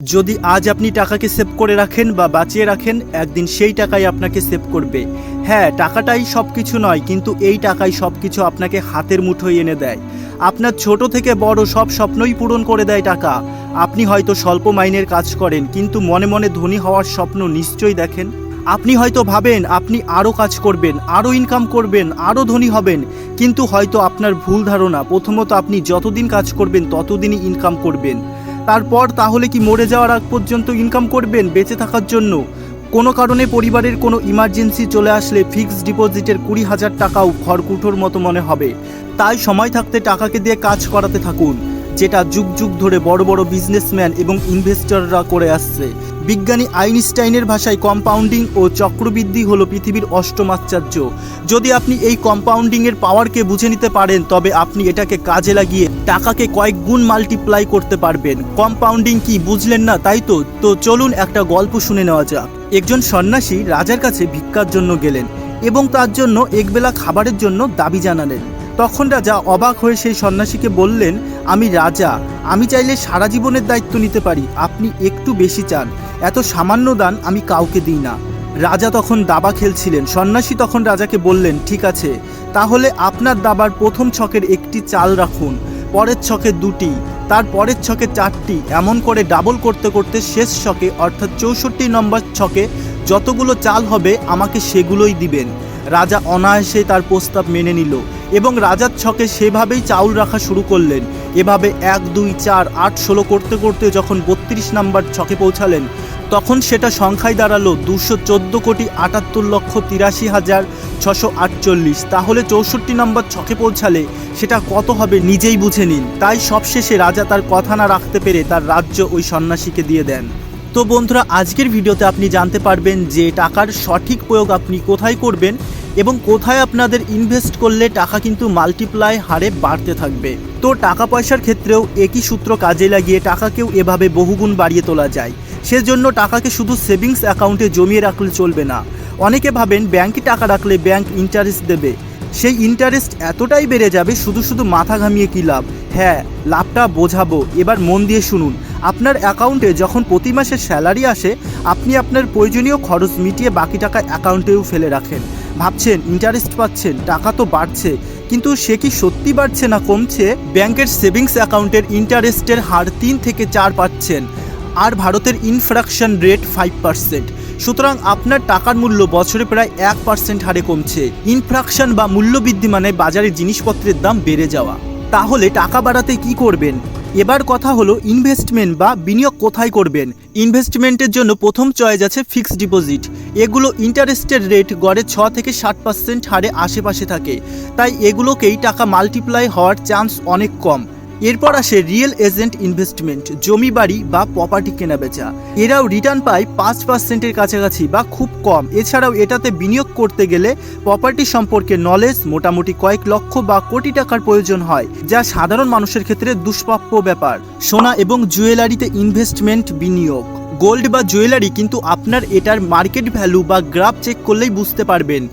যদি আজ আপনি টাকাকে সেভ করে রাখেন বা বাঁচিয়ে রাখেন, একদিন সেই টাকাই আপনাকে সেভ করবে। হ্যাঁ, টাকাটাই সব কিছু নয়, কিন্তু এই টাকাই সব কিছু আপনাকে হাতের মুঠোয় এনে দেয়। আপনার ছোট থেকে বড় সব স্বপ্নই পূরণ করে দেয় টাকা। আপনি হয়তো স্বল্প মাইনের কাজ করেন, কিন্তু মনে মনে ধনী হওয়ার স্বপ্ন নিশ্চয়ই দেখেন। আপনি হয়তো ভাবেন আপনি আরও কাজ করবেন, আরও ইনকাম করবেন, আরও ধনী হবেন, কিন্তু হয়তো আপনার ভুল ধারণা। প্রথমত, আপনি যতদিন কাজ করবেন ততদিনই ইনকাম করবেন। তারপর তাহলে কি মরে যাওয়ার আগ পর্যন্ত ইনকাম করবেন বেঁচে থাকার জন্য? কোনো কারণে পরিবারের কোনো ইমার্জেন্সি চলে আসলে ফিক্সড ডিপোজিটের 20,000 টাকাও খড়কুটোর মতো মনে হবে। তাই সময় থাকতে টাকাকে দিয়ে কাজ করাতে থাকুন, যেটা যুগ যুগ ধরে বড় বড় বিজনেসম্যান এবং ইনভেস্টররা করে আসছে। বিজ্ঞানী আইনস্টাইনের ভাষায় কম্পাউন্ডিং ও চক্রবৃদ্ধি হলো পৃথিবীর অষ্টম আশ্চর্য। যদি আপনি এই কম্পাউন্ডিংয়ের পাওয়ারকে বুঝে নিতে পারেন, তবে আপনি এটাকে কাজে লাগিয়ে টাকাকে কয়েক গুণ মাল্টিপ্লাই করতে পারবেন। কম্পাউন্ডিং কি বুঝলেন না, তাই তো চলুন একটা গল্প শুনে নেওয়া যাক। একজন সন্ন্যাসী রাজার কাছে ভিক্ষার জন্য গেলেন এবং তার জন্য একবেলা খাবারের জন্য দাবি জানালেন। তখন রাজা অবাক হয়ে সেই সন্ন্যাসীকে বললেন, আমি রাজা, আমি চাইলে সারা জীবনের দায়িত্ব নিতে পারি, আপনি একটু বেশি চান, এত সামান্য দান আমি কাউকে দিই না। রাজা তখন দাবা খেলছিলেন। সন্ন্যাসী তখন রাজাকে বললেন, ঠিক আছে, তাহলে আপনার দাবার প্রথম ছকের একটি চাল রাখুন, পরের ছকে 2টি, তার পরের ছকে 4টি, এমন করে ডাবল করতে করতে শেষ ছকে অর্থাৎ 64 নম্বর ছকে যতগুলো চাল হবে আমাকে সেগুলোই দিবেন। রাজা অনায়াসে তার প্রস্তাব মেনে নিল এবং রাজার ছকে সেভাবেই চাউল রাখা শুরু করলেন। এভাবে 1, 2, 4, 8, 16 করতে করতে যখন 32 নম্বর ছকে পৌঁছালেন, তখন সেটা সংখ্যায় দাঁড়ালো 214,78,83,648। তাহলে 64 নম্বর ছকে পৌঁছালে সেটা কত হবে নিজেই বুঝে নিন। তাই সবশেষে রাজা তার কথা না রাখতে পেরে তার রাজ্য ওই সন্ন্যাসীকে দিয়ে দেন। তো বন্ধুরা, আজকের ভিডিওতে আপনি জানতে পারবেন যে টাকার সঠিক প্রয়োগ আপনি কোথায় করবেন এবং কোথায় আপনাদের ইনভেস্ট করলে টাকা কিন্তু মাল্টিপ্লাই হারে বাড়তে থাকবে। তো টাকা পয়সার ক্ষেত্রেও একই সূত্র কাজে লাগিয়ে টাকাকেও এভাবে বহুগুণ বাড়িয়ে তোলা যায়। সেজন্য টাকাকে শুধু সেভিংস অ্যাকাউন্টে জমিয়ে রাখলে চলবে না। অনেকে ভাবেন ব্যাংকে টাকা রাখলে ব্যাংক ইন্টারেস্ট দেবে, সেই ইন্টারেস্ট এতটাই বেড়ে যাবে, শুধু মাথা ঘামিয়ে কী লাভ। হ্যাঁ, লাভটা বোঝাবো, এবার মন দিয়ে শুনুন। আপনার অ্যাকাউন্টে যখন প্রতি মাসে স্যালারি আসে, আপনি আপনার প্রয়োজনীয় খরচ মিটিয়ে বাকি টাকা অ্যাকাউন্টেও ফেলে রাখেন। ভাবছেন ইন্টারেস্ট পাচ্ছেন, টাকা তো বাড়ছে, কিন্তু সে কি সত্যি বাড়ছে না কমছে? ব্যাংকের সেভিংস অ্যাকাউন্টের ইন্টারেস্টের হার 3 থেকে 4 পাচ্ছেন, আর ভারতের ইনফ্লেশন রেট 5%। সুতরাং আপনার টাকার মূল্য বছরে প্রায় 1% হারে কমছে। ইনফ্লেশন বা মূল্যবৃদ্ধি মানে বাজারে জিনিসপত্রের দাম বেড়ে যাওয়া। তাহলে টাকা বাড়াতে কি করবেন? এবার কথা হলো ইনভেস্টমেন্ট বা বিনিয়োগ কোথায় করবেন। ইনভেস্টমেন্টের জন্য প্রথম চয়েস আছে ফিক্সড ডিপোজিট। এগুলো ইন্টারেস্টের রেট গড়ে 6 থেকে 7% হারে আশেপাশে থাকে, তাই এগুলোকেই টাকা মাল্টিপ্লাই হওয়ার চান্স অনেক কম। এরপর আসে রিয়েল এজেন্ট ইনভেস্টমেন্ট, জমি বাড়ি বা প্রপার্টি কেনাবেচা। এরাও রিটার্ন পায় 5%-এর কাছাকাছি বা খুব কম। এছাড়াও এটাতে বিনিয়োগ করতে গেলে প্রপার্টি সম্পর্কে নলেজ মোটামুটি কয়েক লক্ষ বা কোটি টাকার প্রয়োজন হয়, যা সাধারণ মানুষের ক্ষেত্রে দুষ্প্রাপ্য ব্যাপার। সোনা এবং জুয়েলারিতে ইনভেস্টমেন্ট বিনিয়োগ। গোল্ড বা জুয়েলারি, কিন্তু আপনার এটার মার্কেট ভ্যালু বা গ্রাফ চেক করলেই বুঝতে পারবেন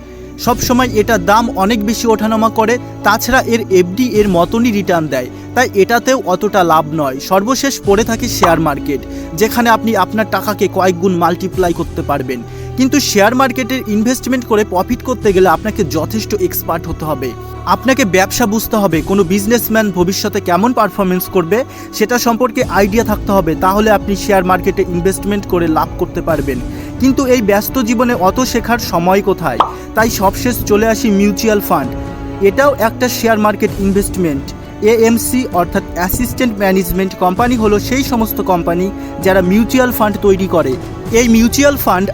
সবসময় এটার দাম অনেক বেশি ওঠানামা করে। তাছাড়া এর এফডি এর মতনই রিটার্ন দেয়, তাই এটাতেও অতটা লাভ নয়। সর্বশেষ পড়ে থাকে শেয়ার মার্কেট, যেখানে আপনি আপনার টাকাকে কয়েক গুণ মাল্টিপ্লাই করতে পারবেন। কিন্তু শেয়ার মার্কেটের ইনভেস্টমেন্ট করে প্রফিট করতে গেলে আপনাকে যথেষ্ট এক্সপার্ট হতে হবে। আপনাকে ব্যবসা বুঝতে হবে, কোনো বিজনেসম্যান ভবিষ্যতে কেমন পারফরমেন্স করবে সেটা সম্পর্কে আইডিয়া থাকতে হবে, তাহলে আপনি শেয়ার মার্কেটে ইনভেস্টমেন্ট করে লাভ করতে পারবেন। কিন্তু এই ব্যস্ত জীবনে অত শেখার সময় কোথায়? তাই সবশেষ চলে আসি মিউচুয়াল ফান্ড। এটাও একটা শেয়ার মার্কেট ইনভেস্টমেন্ট। এএমসি অর্থাৎ অ্যাসিস্ট্যান্ট ম্যানেজমেন্ট কোম্পানি হলো সেই সমস্ত কোম্পানি যারা মিউচুয়াল ফান্ড তৈরি করে। এই মিউচুয়াল ফান্ড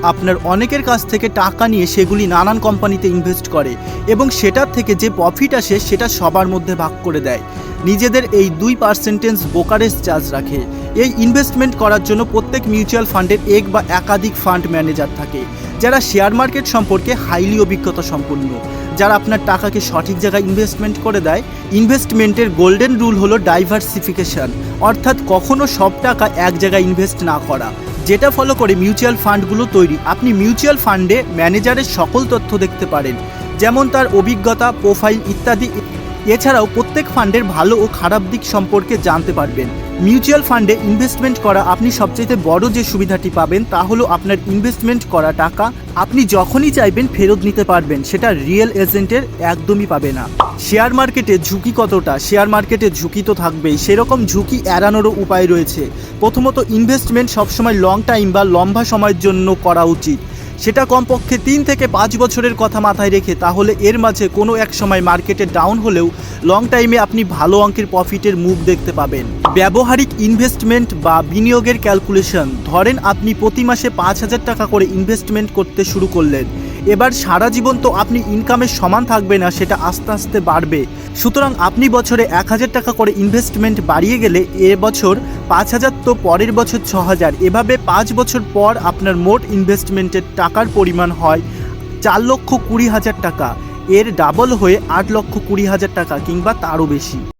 আপনার অনেকের কাছ থেকে টাকা নিয়ে সেগুলি নানান কোম্পানিতে ইনভেস্ট করে এবং সেটার থেকে যে প্রফিট আসে সেটা সবার মধ্যে ভাগ করে দেয়। নিজেদের এই 2% ব্রোকারেজ চার্জ রাখে। এই ইনভেস্টমেন্ট করার জন্য প্রত্যেক মিউচুয়াল ফান্ডের এক বা একাধিক ফান্ড ম্যানেজার থাকে, যারা শেয়ার মার্কেট সম্পর্কে হাইলি অভিজ্ঞতা সম্পন্ন, যারা আপনার টাকাকে সঠিক জায়গায় ইনভেস্টমেন্ট করে দেয়। ইনভেস্টমেন্টের গোল্ডেন রুল হলো ডাইভার্সিফিকেশন, অর্থাৎ কখনো সব টাকা এক জায়গায় ইনভেস্ট না করা, যেটা ফলো করে মিউচুয়াল ফান্ডগুলো তৈরি। আপনি মিউচুয়াল ফান্ডে ম্যানেজারের সকল তথ্য দেখতে পারেন, যেমন তার অভিজ্ঞতা, প্রোফাইল ইত্যাদি। এছাড়াও প্রত্যেক ফান্ডের ভালো ও খারাপ দিক সম্পর্কে জানতে পারবেন। মিউচুয়াল ফান্ডে ইনভেস্টমেন্ট করা আপনি সবচেয়ে বড় যে সুবিধাটি পাবেন তা হলো আপনার ইনভেস্টমেন্ট করা টাকা আপনি যখনই চাইবেন ফেরত নিতে পারবেন, সেটা রিয়েল এজেন্টের একদমই পাবে না। শেয়ার মার্কেটে ঝুঁকি কতটা? শেয়ার মার্কেটে ঝুঁকি তো থাকবেই, সেরকম ঝুঁকি এড়ানোরও উপায় রয়েছে। প্রথমত ইনভেস্টমেন্ট সবসময় লং টাইম বা লম্বা সময়ের জন্য করা উচিত, সেটা কমপক্ষে 3 থেকে 5 বছরের কথা মাথায় রেখে। তাহলে এর মাঝে কোনো এক সময় মার্কেটে ডাউন হলেও লং টাইমে আপনি ভালো অঙ্কের প্রফিটের মুখ দেখতে পাবেন। ব্যবহারিক ইনভেস্টমেন্ট বা বিনিয়োগের ক্যালকুলেশন, ধরেন আপনি প্রতি মাসে 5,000 টাকা করে ইনভেস্টমেন্ট করতে শুরু করলেন। এবার সারা জীবন তো আপনি ইনকামের সমান থাকবে না, সেটা আস্তে আস্তে বাড়বে। সুতরাং আপনি বছরে 1,000 টাকা করে ইনভেস্টমেন্ট বাড়িয়ে গেলে এবছর 5,000, তো পরের বছর 6,000, এভাবে 5 বছর পর আপনার মোট ইনভেস্টমেন্টের টাকার পরিমাণ হয় 4,20,000 টাকা। এর ডাবল হয়ে 8,20,000 টাকা কিংবা তারও বেশি।